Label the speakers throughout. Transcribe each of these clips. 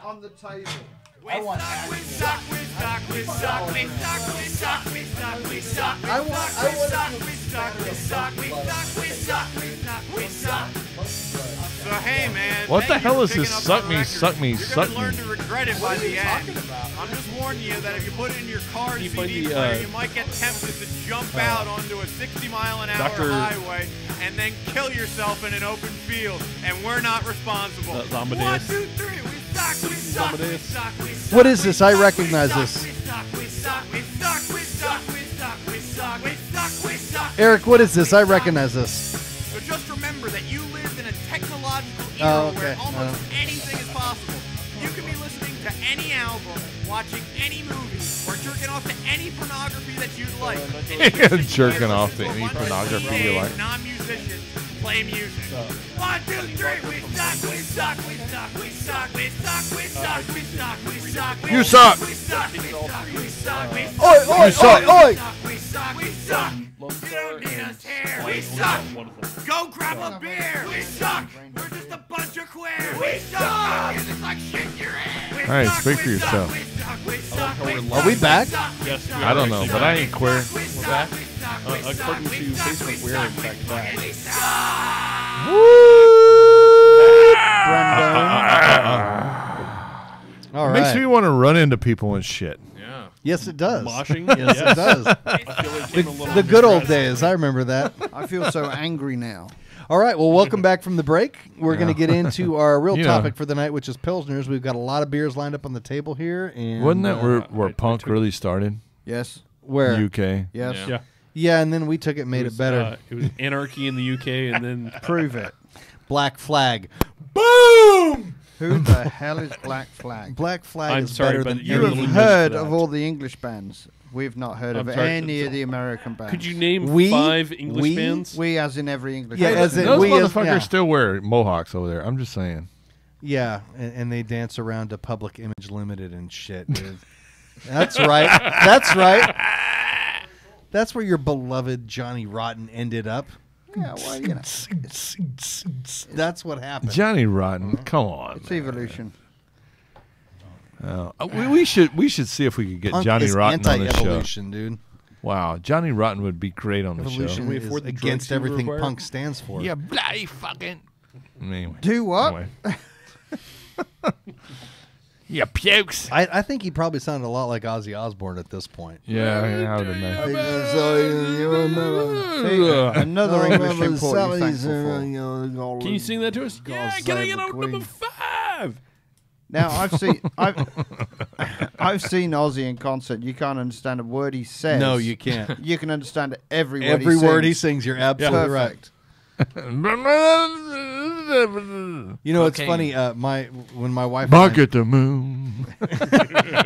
Speaker 1: on the table.
Speaker 2: I want
Speaker 3: So hey man,
Speaker 4: What the hell is
Speaker 3: picking
Speaker 4: this?
Speaker 3: up
Speaker 4: Suck
Speaker 3: on
Speaker 4: me,
Speaker 3: record.
Speaker 4: suck me,
Speaker 3: You're
Speaker 4: suck
Speaker 3: gonna learn
Speaker 4: me.
Speaker 3: to regret it by the end. I'm just warning you that if you put it in your car
Speaker 2: you
Speaker 3: CD
Speaker 2: find the,
Speaker 3: player, you might get tempted to jump out onto a 60-mile-an-hour highway and then kill yourself in an open field, and we're not responsible.
Speaker 2: Amadeus.
Speaker 3: 1, 2, 3, we suck, we suck, we
Speaker 2: Amadeus.
Speaker 3: suck, we suck.
Speaker 1: What is this? I recognize this.
Speaker 3: We suck, we suck, we suck, we suck, we suck, we suck, we suck, we suck.
Speaker 1: Eric, what is this? I recognize this.
Speaker 3: So just remember that you live in a technological era
Speaker 1: Oh, okay.
Speaker 3: where almost anything is possible. You can be listening to any album, watching any movie, or jerking off to any pornography that you'd like.
Speaker 4: Jerking off to any pornography you like.
Speaker 3: Non-musicians play music. 1, 2, 3, we suck, we suck, we suck, we suck, we suck, we suck, we suck, we suck, we
Speaker 4: You suck.
Speaker 3: we suck, we suck, we suck, we suck,
Speaker 1: Oi, oi,
Speaker 4: suck.
Speaker 1: oi, oi!
Speaker 3: we suck, we suck. You don't need us here. We suck. Go grab a beer. We suck. We're just a bunch of queers. We suck. Music's like shit in your head. We
Speaker 4: All right,
Speaker 3: suck,
Speaker 4: speak
Speaker 3: we
Speaker 4: for
Speaker 3: suck,
Speaker 4: yourself.
Speaker 3: we suck, we suck, we
Speaker 1: Are we back?
Speaker 2: Yes, we
Speaker 4: I don't know, but I ain't queer.
Speaker 3: We're
Speaker 2: back. According to Facebook, we're in fact back.
Speaker 1: All
Speaker 4: Makes
Speaker 1: right.
Speaker 4: me want to run into people and shit.
Speaker 2: Yeah.
Speaker 1: Yes, it does.
Speaker 2: Moshing?
Speaker 1: Yes, it does.
Speaker 2: I feel like I'm a little
Speaker 1: The good old
Speaker 2: depressed.
Speaker 1: days. I remember that.
Speaker 5: I feel so angry now.
Speaker 1: All right. Well, welcome back from the break. We're going to get into our real
Speaker 4: You know.
Speaker 1: topic for the night, which is Pilsners. We've got a lot of beers lined up on the table here. And
Speaker 4: Wasn't that where
Speaker 2: I
Speaker 4: punk
Speaker 2: took-
Speaker 4: really started?
Speaker 5: Yes.
Speaker 1: where?
Speaker 4: UK.
Speaker 5: Yes.
Speaker 2: Yeah.
Speaker 1: Yeah, and then we took it, made it better.
Speaker 2: It was anarchy in the UK, and then
Speaker 5: Prove it.
Speaker 1: Black Flag. Boom!
Speaker 5: Who the hell is Black Flag?
Speaker 1: Black Flag
Speaker 2: I'm
Speaker 1: is
Speaker 2: sorry,
Speaker 1: better
Speaker 2: but
Speaker 1: than
Speaker 2: you're
Speaker 5: You
Speaker 2: a
Speaker 1: any-
Speaker 5: have
Speaker 2: little
Speaker 5: heard
Speaker 2: for
Speaker 5: of
Speaker 2: that.
Speaker 5: all the English bands. We've not heard
Speaker 2: I'm
Speaker 5: of
Speaker 2: sorry,
Speaker 5: any
Speaker 2: so-
Speaker 5: of the American bands.
Speaker 2: could you name
Speaker 1: We-
Speaker 2: 5 English
Speaker 1: we-
Speaker 2: bands?
Speaker 5: We as in every English
Speaker 1: Yeah,
Speaker 5: band.
Speaker 1: as in-
Speaker 4: Those
Speaker 1: we as-
Speaker 4: motherfuckers
Speaker 1: yeah.
Speaker 4: still wear mohawks over there. I'm just saying.
Speaker 1: Yeah, and they dance around to Public Image Limited and shit, dude. That's right. That's right. That's where your beloved Johnny Rotten ended up.
Speaker 5: Yeah, well, you know.
Speaker 1: That's what happened.
Speaker 4: Johnny Rotten, come on.
Speaker 5: It's evolution.
Speaker 4: We should see if we could get
Speaker 1: Punk
Speaker 4: Johnny
Speaker 1: is
Speaker 4: Rotten on the show.
Speaker 1: anti-evolution, dude.
Speaker 4: Wow, Johnny Rotten would be great on the
Speaker 1: Evolution
Speaker 4: show.
Speaker 2: we
Speaker 1: is
Speaker 2: afford the
Speaker 1: against
Speaker 2: drugs you
Speaker 1: everything
Speaker 2: require?
Speaker 1: punk stands for.
Speaker 4: Yeah, bloody fucking. Anyway.
Speaker 5: Do what?
Speaker 4: Anyway. Yeah, pukes.
Speaker 1: I think he probably sounded a lot like Ozzy Osbourne at this point.
Speaker 4: Yeah, I would imagine.
Speaker 5: See, another English import you're thankful for.
Speaker 2: Can you sing that to us? Yeah, can I get out number 5?
Speaker 5: Now I've seen Ozzy in concert. You can't understand a word he says.
Speaker 1: No, you can't.
Speaker 5: You can understand every word
Speaker 1: Every
Speaker 5: he
Speaker 1: word he
Speaker 5: sings.
Speaker 1: sings, you're absolutely right.
Speaker 5: Perfect.
Speaker 1: You know, it's funny. When my wife
Speaker 4: Bark at the moon.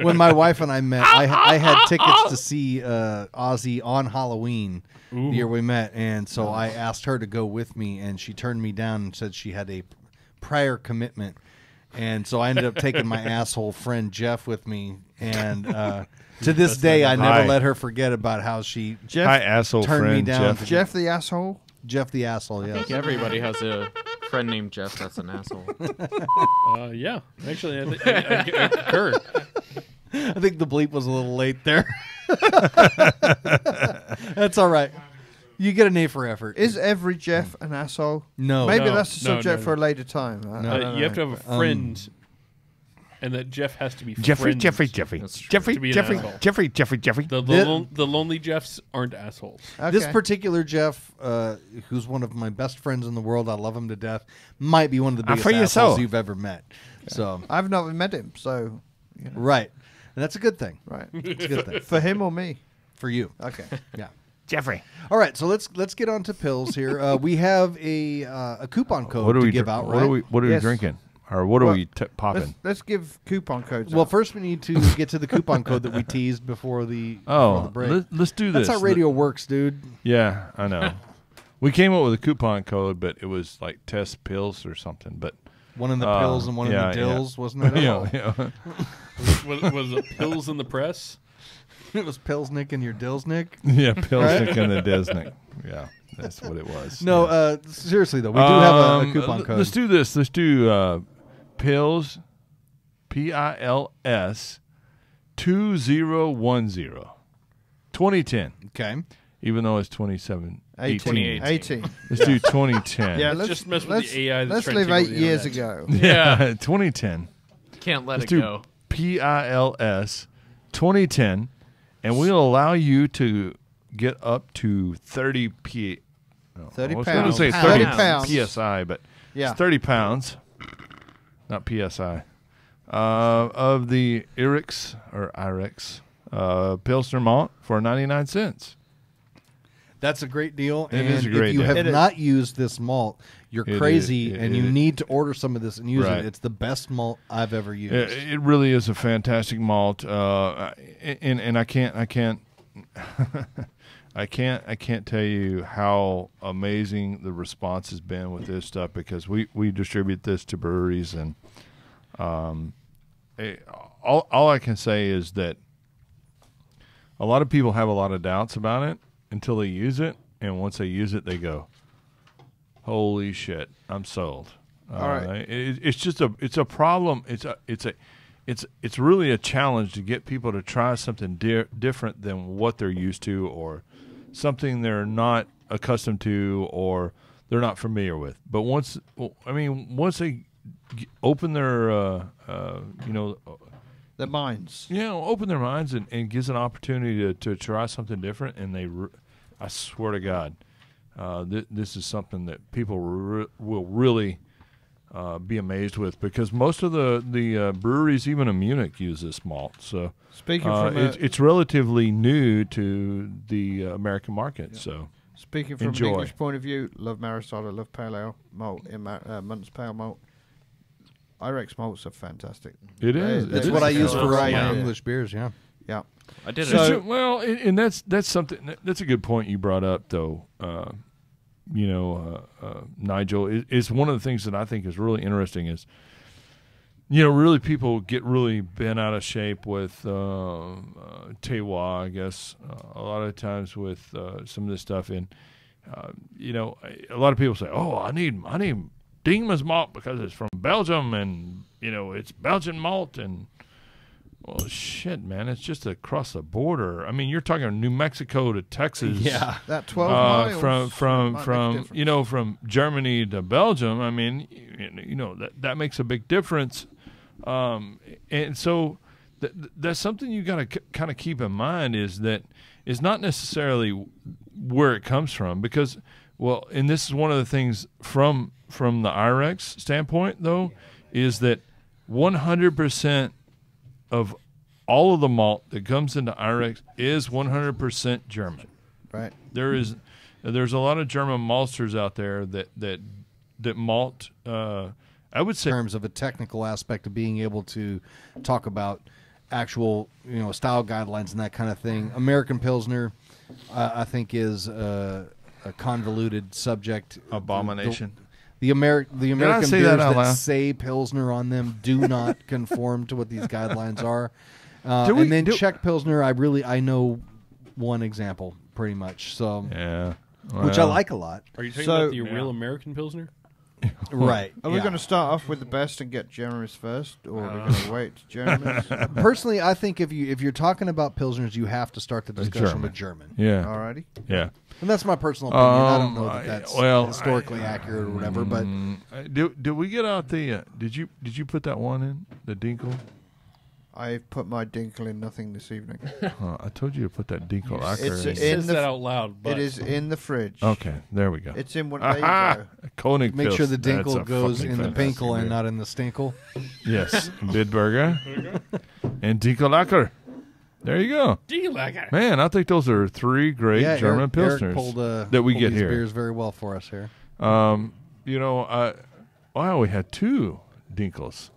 Speaker 1: when my wife and I met, I had tickets to see Ozzy on Halloween the year we met, and so I asked her to go with me, and she turned me down and said she had a prior commitment, and so I ended up taking my asshole friend Jeff with me, and to this day I never
Speaker 4: Hi.
Speaker 1: let her forget about how she
Speaker 4: Hi, asshole
Speaker 1: turned me
Speaker 4: friend
Speaker 1: down.
Speaker 4: Jeff.
Speaker 5: Jeff the asshole.
Speaker 1: Jeff the asshole.
Speaker 6: I
Speaker 1: Yes.
Speaker 6: think everybody has a friend named Jeff that's an asshole.
Speaker 2: Yeah. Actually, I concur.
Speaker 1: I think the bleep was a little late there. That's all right. You get an A for effort.
Speaker 5: Is every Jeff an asshole?
Speaker 1: No.
Speaker 5: Maybe
Speaker 2: No,
Speaker 5: that's a
Speaker 2: no,
Speaker 5: subject
Speaker 2: no,
Speaker 5: for a
Speaker 2: no.
Speaker 5: later time. I don't
Speaker 2: You have
Speaker 5: know.
Speaker 2: to have a friend, and that Jeff has to be
Speaker 4: Jeffrey,
Speaker 2: friends.
Speaker 4: Jeffrey, Jeffrey,
Speaker 6: That's true.
Speaker 4: Jeffrey,
Speaker 2: To be an
Speaker 4: Jeffrey,
Speaker 2: asshole.
Speaker 4: Jeffrey, Jeffrey, Jeffrey.
Speaker 2: The lonely Jeffs aren't assholes.
Speaker 5: Okay.
Speaker 1: This particular Jeff, who's one of my best friends in the world, I love him to death, might be one of the biggest
Speaker 4: for
Speaker 1: assholes
Speaker 4: yourself.
Speaker 1: you've ever met. So,
Speaker 5: I've not met him, so
Speaker 1: right. And that's a good thing.
Speaker 5: right.
Speaker 1: It's a good thing.
Speaker 5: For him or me?
Speaker 1: For you.
Speaker 5: Okay.
Speaker 1: Yeah.
Speaker 4: Jeffrey.
Speaker 1: All right, so let's get on to pills here. We have a coupon code
Speaker 4: What are
Speaker 1: to
Speaker 4: we
Speaker 1: give out,
Speaker 4: What
Speaker 1: right?
Speaker 4: are we
Speaker 5: Yes.
Speaker 4: drinking? Or what are
Speaker 5: Well,
Speaker 4: we popping?
Speaker 5: Let's give coupon codes.
Speaker 1: Well,
Speaker 5: out.
Speaker 1: first we need to get to the coupon code that we teased before the break.
Speaker 4: Let's do this.
Speaker 1: That's how radio works, dude.
Speaker 4: Yeah, I know. We came up with a coupon code, but it was like test pills or something. But
Speaker 1: One in the pills and one
Speaker 4: yeah,
Speaker 1: in the
Speaker 4: yeah.
Speaker 1: dills, wasn't it?
Speaker 4: yeah.
Speaker 2: Was it pills in the press?
Speaker 1: It was Pilsnick and your Dillsnick.
Speaker 4: Yeah, Pilsnick and the Desnick. Yeah, that's what it was.
Speaker 1: No,
Speaker 4: yeah.
Speaker 1: Seriously though, we do have a coupon code.
Speaker 4: Let's do this. Let's do pills, PILS 2010. 2010.
Speaker 1: Okay.
Speaker 4: Even though it's 2018.
Speaker 5: 18.
Speaker 4: Let's do 2010.
Speaker 5: Yeah,
Speaker 2: Let's just mess with the AI.
Speaker 5: Let's
Speaker 2: That's trying to
Speaker 5: leave
Speaker 2: take
Speaker 5: 8
Speaker 2: over the
Speaker 5: years
Speaker 2: internet.
Speaker 5: ago.
Speaker 4: Yeah, 2010.
Speaker 6: Can't let
Speaker 4: Let's
Speaker 6: it
Speaker 4: do
Speaker 6: go.
Speaker 4: PILS 2010, and we'll allow you to get up to 30 p. No,
Speaker 5: 30
Speaker 4: I was going to
Speaker 5: pounds.
Speaker 4: say
Speaker 5: 30
Speaker 4: 30
Speaker 5: pounds.
Speaker 4: psi, but
Speaker 5: Yeah.
Speaker 4: it's 30 pounds, not psi, of the Irix Pilsner malt for 99 cents.
Speaker 1: That's a great deal.
Speaker 4: It
Speaker 1: and
Speaker 4: is a great
Speaker 1: if you
Speaker 4: deal.
Speaker 1: have not used this malt, you're
Speaker 4: It
Speaker 1: crazy,
Speaker 4: is.
Speaker 1: and you need to order some of this and use
Speaker 4: Right.
Speaker 1: it. It's the best malt I've ever used.
Speaker 4: It really is a fantastic malt, and I can't I can't tell you how amazing the response has been with this stuff, because we distribute this to breweries, and all I can say is that a lot of people have a lot of doubts about it until they use it, and once they use it, they go, "Holy shit, I'm sold."
Speaker 5: All right.
Speaker 4: It's a problem. It's really a challenge to get people to try something different than what they're used to, or something they're not accustomed to, or they're not familiar with. But once they open their
Speaker 5: Their minds.
Speaker 4: open their minds and gives an opportunity to try something different, and I swear to God, this is something that people will really be amazed with, because most of the breweries, even in Munich, use this malt. So
Speaker 5: Speaking from
Speaker 4: it's relatively new to the American market. So
Speaker 5: Speaking from
Speaker 4: Enjoy.
Speaker 5: an English point of view, love Marisol, love Pale Ale malt, Muntz Pale malt. Irix malts are fantastic.
Speaker 4: it is.
Speaker 1: That's
Speaker 4: It
Speaker 1: what
Speaker 4: is.
Speaker 1: I use for all
Speaker 5: Right.
Speaker 1: my
Speaker 5: Yeah.
Speaker 1: English beers. Yeah.
Speaker 5: Yeah.
Speaker 6: I did
Speaker 5: So-
Speaker 6: it.
Speaker 4: Well, and that's something. That's a good point you brought up, though. Nigel, is one of the things that I think is really interesting is, really people get really bent out of shape with terroir, I guess, a lot of times with some of this stuff. And, a lot of people say, oh, I need Dingman's malt because it's from Belgium, and, it's Belgian malt. And, well, shit, man, it's just across the border. I mean, you're talking New Mexico to Texas.
Speaker 1: Yeah.
Speaker 5: That 12 miles
Speaker 4: from
Speaker 5: might make a difference.
Speaker 4: from Germany to Belgium. I mean, that makes a big difference. And so that's something you got to kind of keep in mind, is that it's not necessarily where it comes from, because, well, and this is one of the things from the IREX standpoint, though, is that 100% of all of the malt that comes into IREX is 100% German.
Speaker 5: Right.
Speaker 4: There's a lot of German maltsters out there that malt. I would say,
Speaker 1: In terms of a technical aspect of being able to talk about actual, style guidelines and that kind of thing. American Pilsner, I think, is a convoluted subject.
Speaker 4: abomination.
Speaker 1: The American
Speaker 4: say
Speaker 1: beers
Speaker 4: that out loud?
Speaker 1: say Pilsner on them do not conform to what these guidelines are.
Speaker 4: Do
Speaker 1: And then
Speaker 4: we-
Speaker 1: Czech Pilsner, I know one example pretty much. So,
Speaker 4: Yeah,
Speaker 1: which I like a lot.
Speaker 2: Are you talking
Speaker 5: So-
Speaker 2: about the real American Pilsner?
Speaker 1: Right.
Speaker 5: Are we going to start off with the best and get Jeremy's first, or are we going to wait to Jeremy's?
Speaker 1: Personally, I think if you're talking about Pilsners, you have to start the discussion
Speaker 4: German.
Speaker 1: with German.
Speaker 4: Yeah,
Speaker 5: Alrighty.
Speaker 4: yeah.
Speaker 1: And that's my personal opinion. I don't know
Speaker 4: I-
Speaker 1: that that's
Speaker 4: well,
Speaker 1: historically accurate or whatever, but
Speaker 4: Did we get out the? Did you put that one in the Dinkel?
Speaker 5: I've put my dinkle in nothing this evening.
Speaker 4: I told you to put that Dinkel
Speaker 5: It's
Speaker 4: Acker
Speaker 2: He
Speaker 4: in.
Speaker 2: says
Speaker 5: the-
Speaker 2: that out loud, but
Speaker 5: It is in the fridge.
Speaker 4: Okay, there we go.
Speaker 5: It's in one. There you go.
Speaker 4: Koenig
Speaker 1: make sure the
Speaker 4: Pilsner. That's
Speaker 1: dinkle
Speaker 4: a
Speaker 1: goes
Speaker 4: fucking
Speaker 1: in the
Speaker 4: fantastic
Speaker 1: pinkel and
Speaker 4: beer.
Speaker 1: not in the stinkle.
Speaker 4: Yes, Bidburger and Dinkel Acker. There you go.
Speaker 2: do you like it?
Speaker 4: Man, I think those are three great
Speaker 1: Yeah,
Speaker 4: German
Speaker 1: Eric
Speaker 4: Pilsners
Speaker 1: pulled,
Speaker 4: that we
Speaker 1: pulled
Speaker 4: get
Speaker 1: these
Speaker 4: here.
Speaker 1: beers very well for us here.
Speaker 4: We had two Dinkels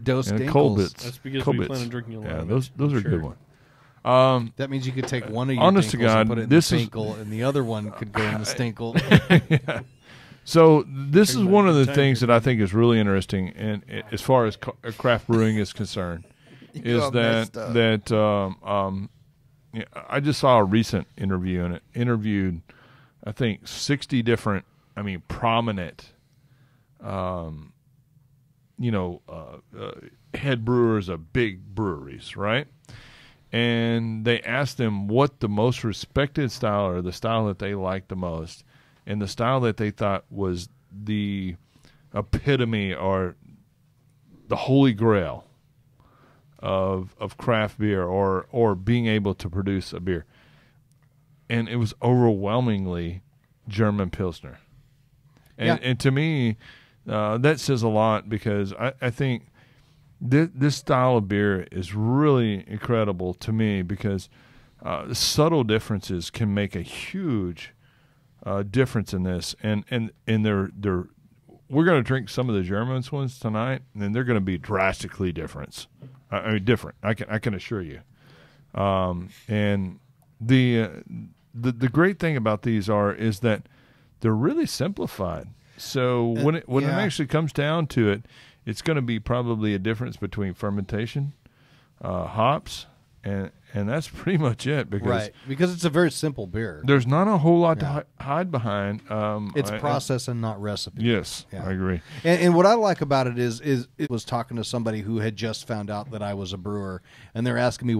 Speaker 1: Dose
Speaker 4: and a
Speaker 1: Dinkles.
Speaker 4: Kolbitz.
Speaker 2: That's because
Speaker 4: Kolbitz.
Speaker 2: we plan on drinking a lot
Speaker 4: Yeah,
Speaker 2: of
Speaker 4: those
Speaker 2: it.
Speaker 4: are
Speaker 2: Sure.
Speaker 4: good ones.
Speaker 1: That means you could take one of your
Speaker 4: Honest to
Speaker 1: Dinkles
Speaker 4: God,
Speaker 1: and put it in
Speaker 4: this
Speaker 1: the
Speaker 4: is-
Speaker 1: pinkel, and the other one could go in the stinkle.
Speaker 4: So this is
Speaker 2: Everybody
Speaker 4: one of the
Speaker 2: good time
Speaker 4: things
Speaker 2: here.
Speaker 4: that I think is really interesting, and as far as craft brewing is concerned, is
Speaker 5: are
Speaker 4: that
Speaker 5: messed up.
Speaker 4: I just saw a recent interview, and it interviewed, I think, 60 different, prominent head brewers of big breweries, right? And they asked them what the most respected style or the style that they liked the most, and the style that they thought was the epitome or the holy grail of craft beer or being able to produce a beer. And it was overwhelmingly German Pilsner. And to me, that says a lot, because I think this style of beer is really incredible to me, because subtle differences can make a huge difference in this. And they're we're going to drink some of the German ones tonight, and they're going to be drastically different. Different. I can assure you. And the great thing about these is that they're really simplified. So when it actually comes down to it, it's going to be probably a difference between fermentation, hops, and that's pretty much it. Because
Speaker 1: it's a very simple beer.
Speaker 4: There's not a whole lot to hide behind.
Speaker 1: It's process and not recipe.
Speaker 4: Yes, I agree.
Speaker 1: And what I like about it is it was talking to somebody who had just found out that I was a brewer, and they're asking me